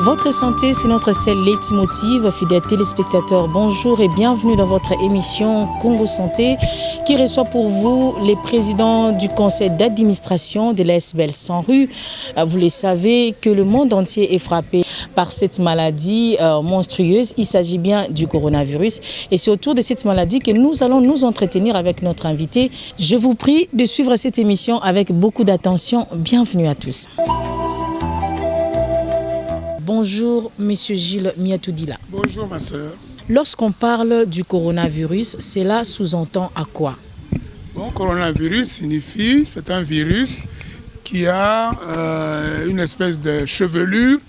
Votre santé, c'est notre seul leitmotiv. Fidèles téléspectateurs, bonjour et bienvenue dans votre émission Congo Santé qui reçoit pour vous les présidents du conseil d'administration de l'ASBL Sanru. Vous le savez que le monde entier est frappé par cette maladie monstrueuse. Il s'agit bien du coronavirus et c'est autour de cette maladie que nous allons nous entretenir avec notre invité. Je vous prie de suivre cette émission avec beaucoup d'attention. Bienvenue à tous. Bonjour, Monsieur Gilles Miatoudila. Bonjour, ma sœur. Lorsqu'on parle du coronavirus, cela sous-entend à quoi? Bon, coronavirus signifie, c'est un virus qui a une espèce de chevelure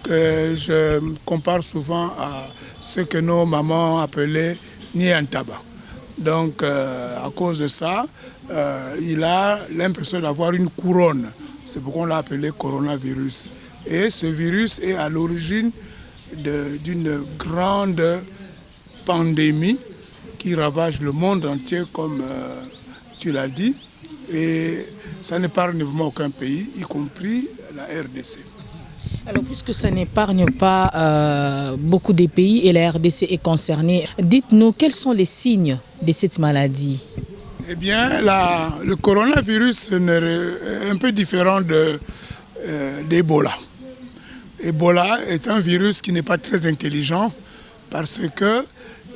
que je compare souvent à ce que nos mamans appelaient Niantaba. Donc, à cause de ça, il a l'impression d'avoir une couronne. C'est pourquoi on l'a appelé coronavirus. Et ce virus est à l'origine d'une grande pandémie qui ravage le monde entier, comme tu l'as dit. Et ça n'épargne vraiment aucun pays, y compris la RDC. Alors, puisque ça n'épargne pas beaucoup de pays et la RDC est concernée, dites-nous quels sont les signes de cette maladie? Eh bien, le coronavirus est un peu différent d'Ebola. Ebola est un virus qui n'est pas très intelligent parce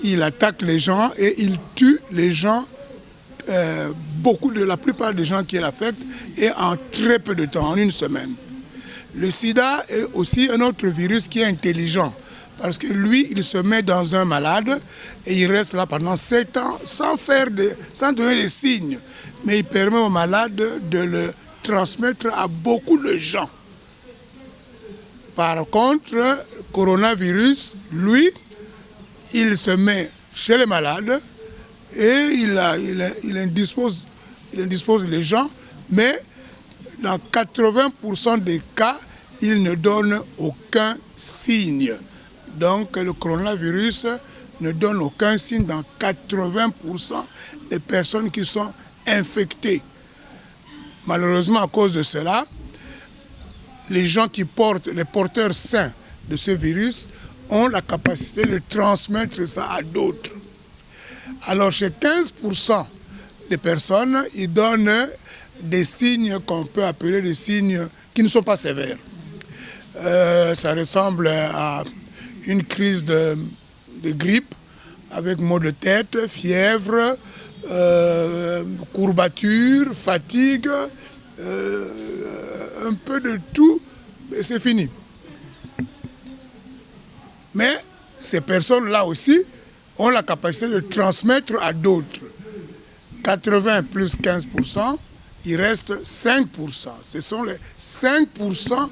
qu'il attaque les gens et il tue les gens, la plupart des gens qui l'affectent, et en très peu de temps, en une semaine. Le sida est aussi un autre virus qui est intelligent parce que lui, il se met dans un malade et il reste là pendant 7 ans sans donner des signes. Mais il permet au malade de le transmettre à beaucoup de gens. Par contre, le coronavirus, lui, il se met chez les malades et il indispose les gens, mais dans 80% des cas, il ne donne aucun signe. Donc le coronavirus ne donne aucun signe dans 80% des personnes qui sont infectées. Malheureusement, à cause de cela, les gens les porteurs sains de ce virus ont la capacité de transmettre ça à d'autres. Alors chez 15% des personnes, ils donnent des signes qu'on peut appeler des signes qui ne sont pas sévères. Ça ressemble à une crise de grippe avec maux de tête, fièvre, courbature, fatigue, un peu de tout, et c'est fini. Mais ces personnes-là aussi ont la capacité de transmettre à d'autres. 80 plus 15%, il reste 5%. Ce sont les 5%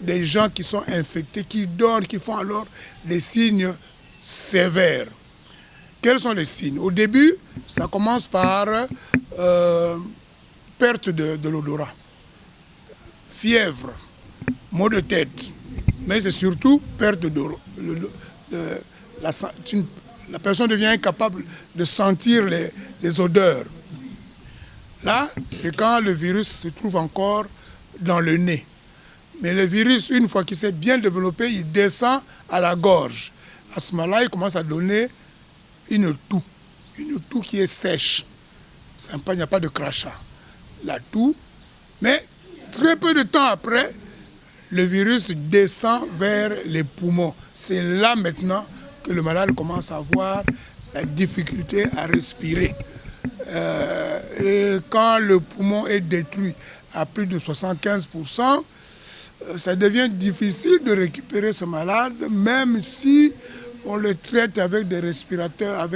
des gens qui sont infectés, qui font alors des signes sévères. Quels sont les signes? Au début, ça commence par perte de l'odorat, fièvre, maux de tête, mais c'est surtout perte d'odorat. La personne devient incapable de sentir les odeurs. Là, c'est quand le virus se trouve encore dans le nez. Mais le virus, une fois qu'il s'est bien développé, il descend à la gorge. À ce moment-là, il commence à donner une toux qui est sèche. Il n'y a pas de crachat. La toux, mais très peu de temps après, le virus descend vers les poumons. C'est là maintenant que le malade commence à avoir la difficulté à respirer. Et quand le poumon est détruit à plus de 75%, ça devient difficile de récupérer ce malade, même si on le traite avec des respirateurs,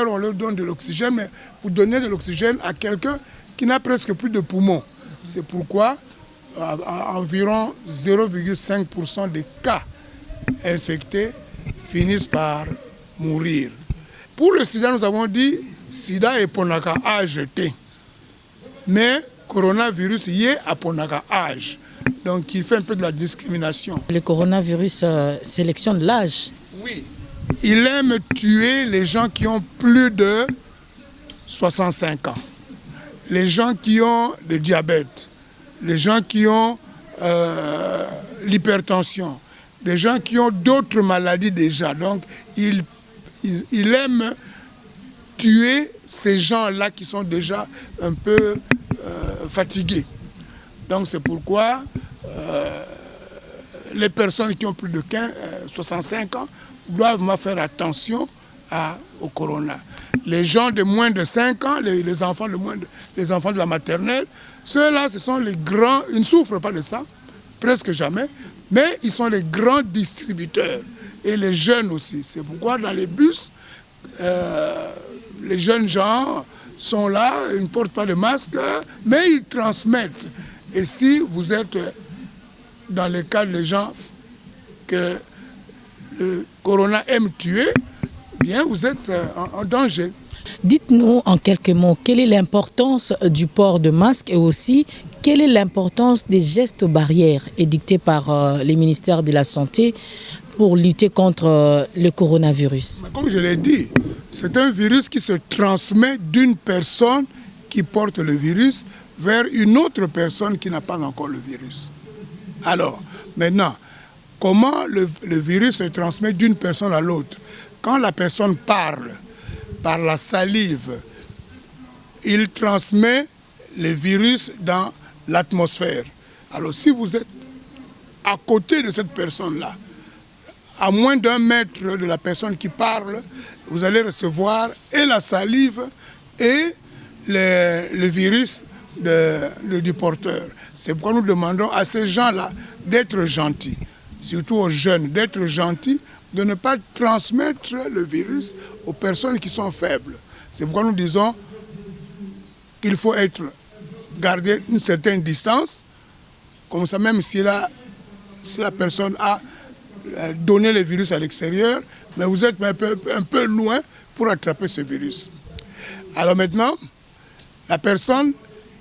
on leur donne de l'oxygène, mais vous donnez de l'oxygène à quelqu'un qui n'a presque plus de poumons. C'est pourquoi environ 0,5% des cas infectés finissent par mourir. Pour le sida, nous avons dit sida et ponaka âge T. Mais coronavirus y est à ponaka âge. Donc il fait un peu de la discrimination. Le coronavirus sélectionne l'âge? Oui. Il aime tuer les gens qui ont plus de 65 ans. Les gens qui ont le diabète, les gens qui ont l'hypertension, des gens qui ont d'autres maladies déjà. Donc, il aime tuer ces gens-là qui sont déjà un peu fatigués. Donc, c'est pourquoi les personnes qui ont plus de 65 ans doivent faire attention au corona. Les gens de moins de 5 ans, les enfants de la maternelle, ceux-là, ce sont les grands, ils ne souffrent pas de ça, presque jamais, mais ils sont les grands distributeurs. Et les jeunes aussi. C'est pourquoi dans les bus, les jeunes gens sont là, ils ne portent pas de masque, mais ils transmettent. Et si vous êtes dans le cas des gens que le corona aime tuer, bien vous êtes en danger. Dites-nous en quelques mots, quelle est l'importance du port de masque et aussi quelle est l'importance des gestes barrières édictés par les ministères de la Santé pour lutter contre le coronavirus? Comme je l'ai dit, c'est un virus qui se transmet d'une personne qui porte le virus vers une autre personne qui n'a pas encore le virus. Alors, maintenant, comment le virus se transmet d'une personne à l'autre? Quand la personne parle par la salive, il transmet le virus dans l'atmosphère. Alors, si vous êtes à côté de cette personne-là, à moins d'1 mètre de la personne qui parle, vous allez recevoir et la salive et le virus du porteur. C'est pourquoi nous demandons à ces gens-là d'être gentils, surtout aux jeunes, d'être gentils, de ne pas transmettre le virus aux personnes qui sont faibles. C'est pourquoi nous disons qu'il faut garder une certaine distance, comme ça même si la personne a donné le virus à l'extérieur, mais vous êtes un peu loin pour attraper ce virus. Alors maintenant, la personne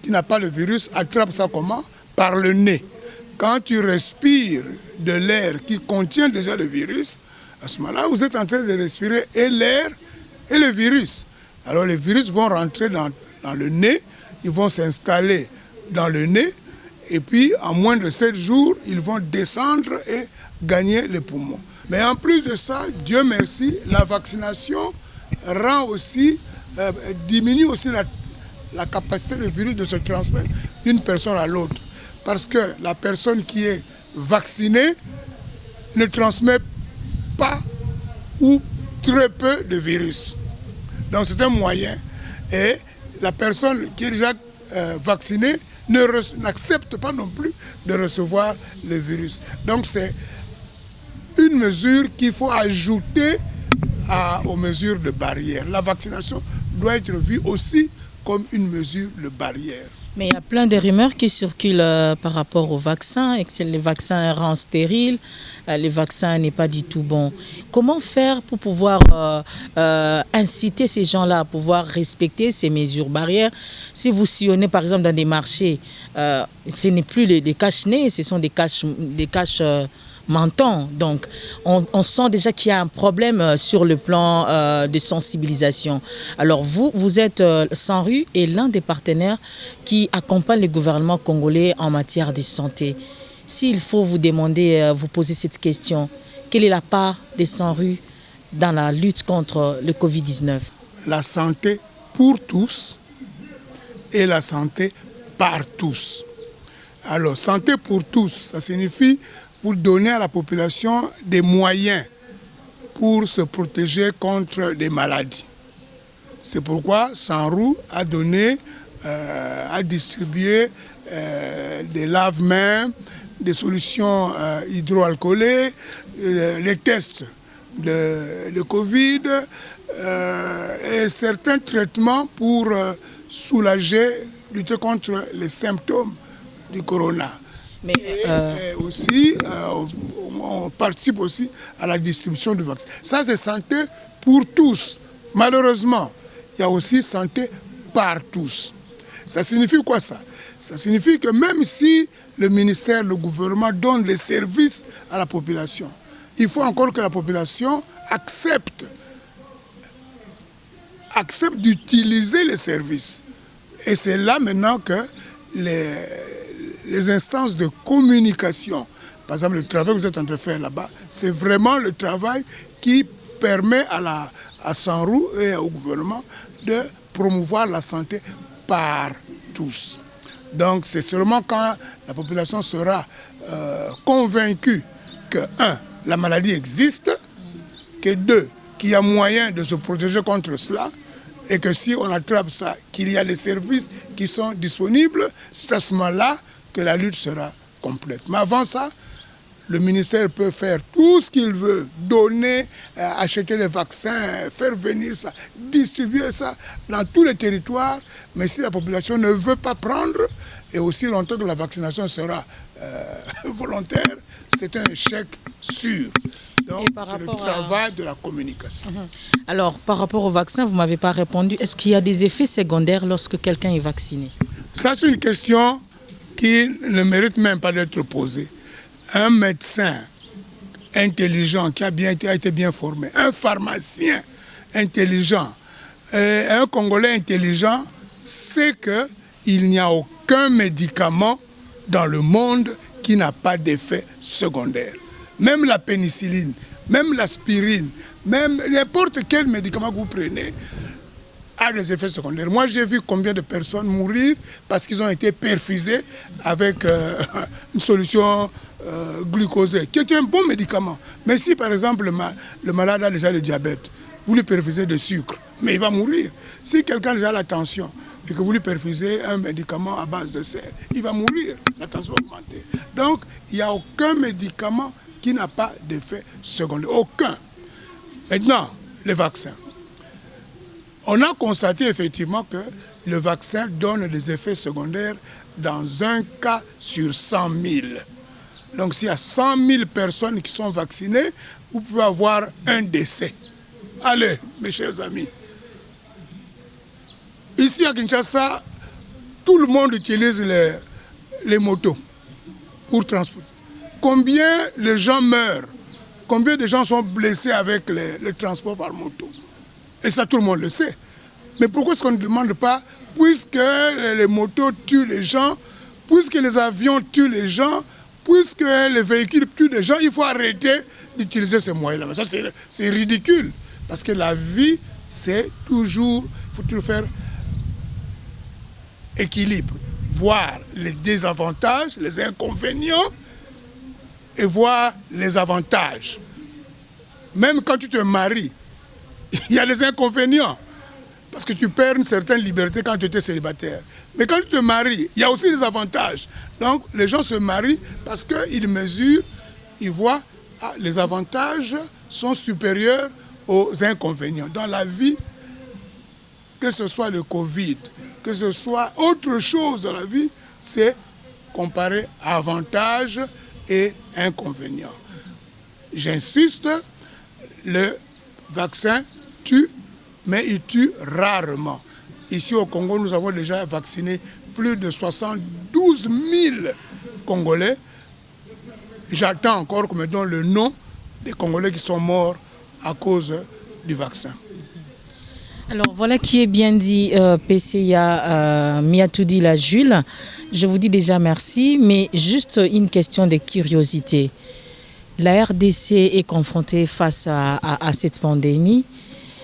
qui n'a pas le virus attrape ça comment? Par le nez. Quand tu respires de l'air qui contient déjà le virus, à ce moment-là, vous êtes en train de respirer et l'air et le virus. Alors les virus vont rentrer dans le nez, ils vont s'installer dans le nez, et puis en moins de 7 jours, ils vont descendre et gagner les poumons. Mais en plus de ça, Dieu merci, la vaccination diminue aussi la capacité du virus de se transmettre d'une personne à l'autre. Parce que la personne qui est vaccinée ne transmet pas ou très peu de virus. Donc c'est un moyen. Et la personne qui est déjà vaccinée n'accepte pas non plus de recevoir le virus. Donc c'est une mesure qu'il faut ajouter aux mesures de barrière. La vaccination doit être vue aussi comme une mesure de barrière. Mais il y a plein de rumeurs qui circulent par rapport aux vaccins, et que les vaccins rendent stériles, les vaccins n'est pas du tout bon. Comment faire pour pouvoir inciter ces gens-là à pouvoir respecter ces mesures barrières? Si vous sillonnez par exemple dans des marchés, ce n'est plus des cache-nez, ce sont des caches menton. Donc, on sent déjà qu'il y a un problème sur le plan de sensibilisation. Alors, vous êtes Sanru et l'un des partenaires qui accompagne le gouvernement congolais en matière de santé. S'il faut vous demander, vous poser cette question, quelle est la part des Sanru dans la lutte contre le Covid-19? La santé pour tous et la santé par tous. Alors, santé pour tous, ça signifie pour donner à la population des moyens pour se protéger contre des maladies. C'est pourquoi Sanru a distribué des lave-mains, des solutions hydroalcoolées, les tests de Covid et certains traitements pour soulager, lutter contre les symptômes du corona. Mais aussi, on participe aussi à la distribution du vaccin. Ça, c'est santé pour tous. Malheureusement, il y a aussi santé par tous. Ça signifie quoi ça? Ça signifie que même si le ministère, le gouvernement donne les services à la population, il faut encore que la population accepte d'utiliser les services. Et c'est là maintenant que les instances de communication, Par exemple, le travail que vous êtes en train de faire là-bas, c'est vraiment le travail qui permet à Sanrou et au gouvernement de promouvoir la santé par tous. Donc c'est seulement quand la population sera convaincue que, 1, la maladie existe, que 2, qu'il y a moyen de se protéger contre cela, et que si on attrape ça, qu'il y a des services qui sont disponibles, c'est à ce moment-là que la lutte sera complète. Mais avant ça, le ministère peut faire tout ce qu'il veut, donner, acheter des vaccins, faire venir ça, distribuer ça dans tous les territoires. Mais si la population ne veut pas prendre, et aussi longtemps que la vaccination sera volontaire, c'est un échec sûr. Donc c'est le travail de la communication. Alors, par rapport au vaccin, vous ne m'avez pas répondu. Est-ce qu'il y a des effets secondaires lorsque quelqu'un est vacciné? Ça, c'est une question qui ne mérite même pas d'être posée. Un médecin intelligent qui a été bien formé, un pharmacien intelligent, un Congolais intelligent sait qu'il n'y a aucun médicament dans le monde qui n'a pas d'effet secondaire. Même la pénicilline, même l'aspirine, même n'importe quel médicament que vous prenez a des effets secondaires. Moi, j'ai vu combien de personnes mourir parce qu'ils ont été perfusés avec une solution glucosée, qui est un bon médicament. Mais si, par exemple, le malade a déjà le diabète, vous lui perfusez de sucre, mais il va mourir. Si quelqu'un a déjà la tension et que vous lui perfusez un médicament à base de sel, il va mourir, la tension augmentée. Donc, il n'y a aucun médicament qui n'a pas d'effet secondaire. Aucun. Maintenant, les vaccins. On a constaté effectivement que le vaccin donne des effets secondaires dans un cas sur 100 000. Donc s'il y a 100 000 personnes qui sont vaccinées, vous pouvez avoir un décès. Allez, mes chers amis. Ici à Kinshasa, tout le monde utilise les motos pour transporter. Combien de gens meurent? Combien de gens sont blessés avec le transport par moto? Et ça, tout le monde le sait. Mais pourquoi est-ce qu'on ne demande pas, puisque les motos tuent les gens, puisque les avions tuent les gens, puisque les véhicules tuent les gens, il faut arrêter d'utiliser ces moyens-là. Mais ça, c'est ridicule. Parce que la vie, c'est toujours, il faut toujours faire équilibre. Voir les désavantages, les inconvénients, et voir les avantages. Même quand tu te maries, il y a des inconvénients. Parce que tu perds une certaine liberté quand tu étais célibataire. Mais quand tu te maries, il y a aussi des avantages. Donc les gens se marient parce qu'ils mesurent, ils voient, les avantages sont supérieurs aux inconvénients. Dans la vie, que ce soit le Covid, que ce soit autre chose dans la vie, c'est comparer avantages et inconvénients. J'insiste, le vaccin tue, mais il tue rarement. Ici au Congo, nous avons déjà vacciné plus de 72 000 Congolais. J'attends encore qu'on me donne le nom des Congolais qui sont morts à cause du vaccin. Alors voilà qui est bien dit, PCA Miatoudi Jules. Je vous dis déjà merci, mais juste une question de curiosité. La RDC est confrontée face à cette pandémie,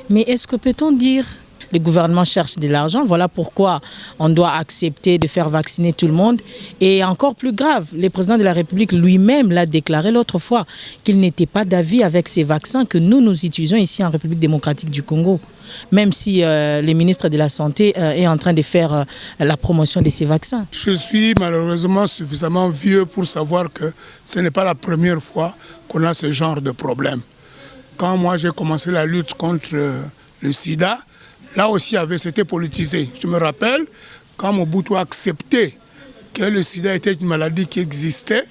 mais est-ce que peut-on dire le gouvernement cherche de l'argent, voilà pourquoi on doit accepter de faire vacciner tout le monde. Et encore plus grave, le président de la République lui-même l'a déclaré l'autre fois qu'il n'était pas d'avis avec ces vaccins que nous utilisons ici en République démocratique du Congo. Même si le ministre de la Santé est en train de faire la promotion de ces vaccins. Je suis malheureusement suffisamment vieux pour savoir que ce n'est pas la première fois qu'on a ce genre de problème. Quand moi j'ai commencé la lutte contre le sida, là aussi c'était politisé. Je me rappelle quand Mobutu a accepté que le sida était une maladie qui existait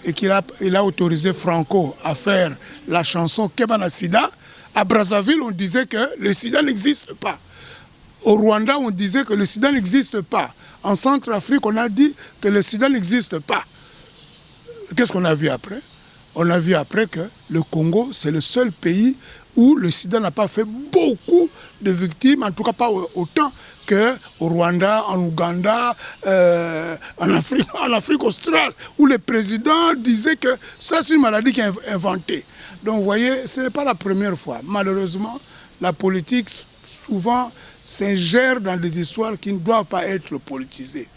et qu'il a autorisé Franco à faire la chanson Kebana Sida. À Brazzaville, on disait que le sida n'existe pas. Au Rwanda, on disait que le sida n'existe pas. En Centrafrique, on a dit que le sida n'existe pas. Qu'est-ce qu'on a vu après? On a vu après que le Congo, c'est le seul pays où le sida n'a pas fait beaucoup de victimes, en tout cas pas autant qu'au Rwanda, en Ouganda, en Afrique australe, où le président disait que ça c'est une maladie qui est inventée. Donc vous voyez, ce n'est pas la première fois. Malheureusement, la politique souvent s'ingère dans des histoires qui ne doivent pas être politisées.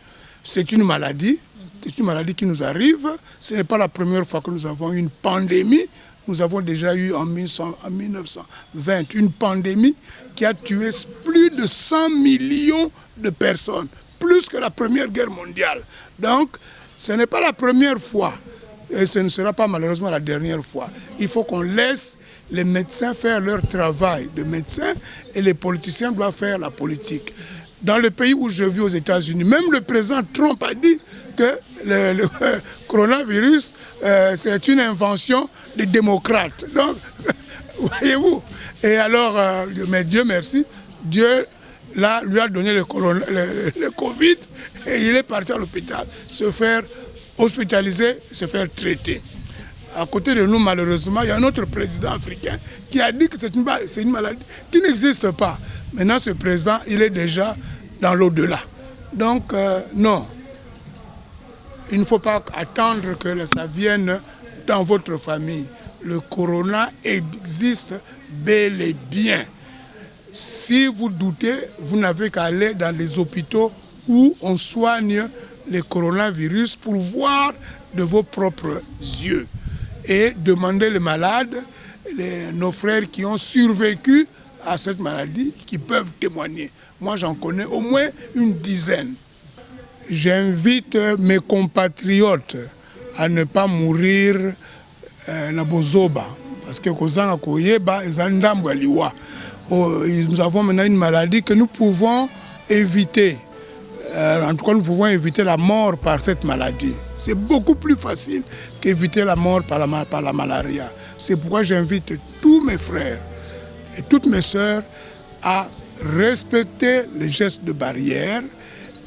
C'est une maladie qui nous arrive. Ce n'est pas la première fois que nous avons une pandémie. Nous avons déjà eu en 1920 une pandémie qui a tué plus de 100 millions de personnes, plus que la Première Guerre mondiale. Donc, ce n'est pas la première fois et ce ne sera pas malheureusement la dernière fois. Il faut qu'on laisse les médecins faire leur travail de médecins et les politiciens doivent faire la politique. Dans le pays où je vis aux États-Unis, même le président Trump a dit que le coronavirus, c'est une invention des démocrates. Donc, voyez-vous. Et alors, mais Dieu merci, Dieu là, lui a donné le Covid et il est parti à l'hôpital se faire hospitaliser, se faire traiter. À côté de nous, malheureusement, il y a un autre président africain qui a dit que c'est une maladie qui n'existe pas. Maintenant, ce président, il est déjà dans l'au-delà. Donc, non. Il ne faut pas attendre que ça vienne dans votre famille. Le corona existe bel et bien. Si vous doutez, vous n'avez qu'à aller dans les hôpitaux où on soigne les coronavirus pour voir de vos propres yeux. Et demander les malades, nos frères qui ont survécu à cette maladie, qui peuvent témoigner. Moi, j'en connais au moins une dizaine. J'invite mes compatriotes à ne pas mourir na bozoba. Parce que nous avons maintenant une maladie que nous pouvons éviter. En tout cas, nous pouvons éviter la mort par cette maladie. C'est beaucoup plus facile qu'éviter la mort par la malaria. C'est pourquoi j'invite tous mes frères et toutes mes sœurs à respecter les gestes de barrière.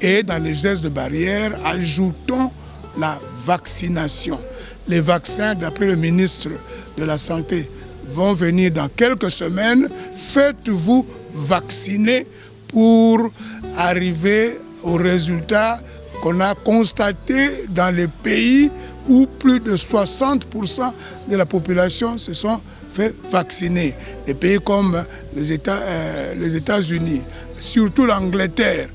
Et dans les gestes de barrière, ajoutons la vaccination. Les vaccins, d'après le ministre de la Santé, vont venir dans quelques semaines. Faites-vous vacciner pour arriver au résultat qu'on a constaté dans les pays où plus de 60% de la population se sont fait vacciner. Des pays comme les États-Unis, surtout l'Angleterre,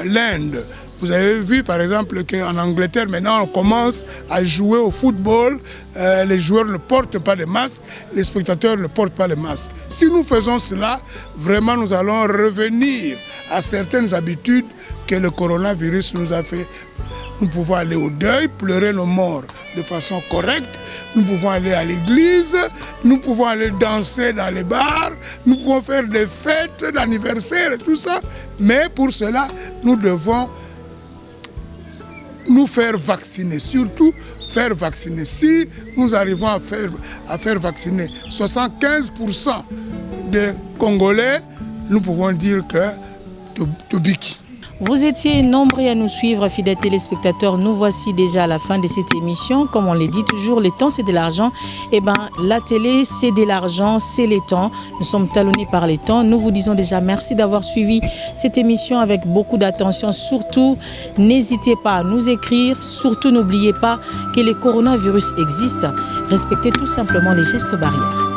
l'Inde. Vous avez vu par exemple qu'en Angleterre, maintenant on commence à jouer au football, les joueurs ne portent pas de masque, les spectateurs ne portent pas de masque. Si nous faisons cela, vraiment nous allons revenir à certaines habitudes que le coronavirus nous a fait. Nous pouvons aller au deuil, pleurer nos morts de façon correcte. Nous pouvons aller à l'église, nous pouvons aller danser dans les bars, nous pouvons faire des fêtes d'anniversaire et tout ça. Mais pour cela, nous devons nous faire vacciner, surtout faire vacciner. Si nous arrivons à faire vacciner 75% des Congolais, nous pouvons dire que Tobiki. Vous étiez nombreux à nous suivre, fidèles téléspectateurs. Nous voici déjà à la fin de cette émission. Comme on le dit toujours, le temps c'est de l'argent. Eh bien, la télé c'est de l'argent, c'est le temps. Nous sommes talonnés par le temps. Nous vous disons déjà merci d'avoir suivi cette émission avec beaucoup d'attention. Surtout, n'hésitez pas à nous écrire. Surtout, n'oubliez pas que le coronavirus existe. Respectez tout simplement les gestes barrières.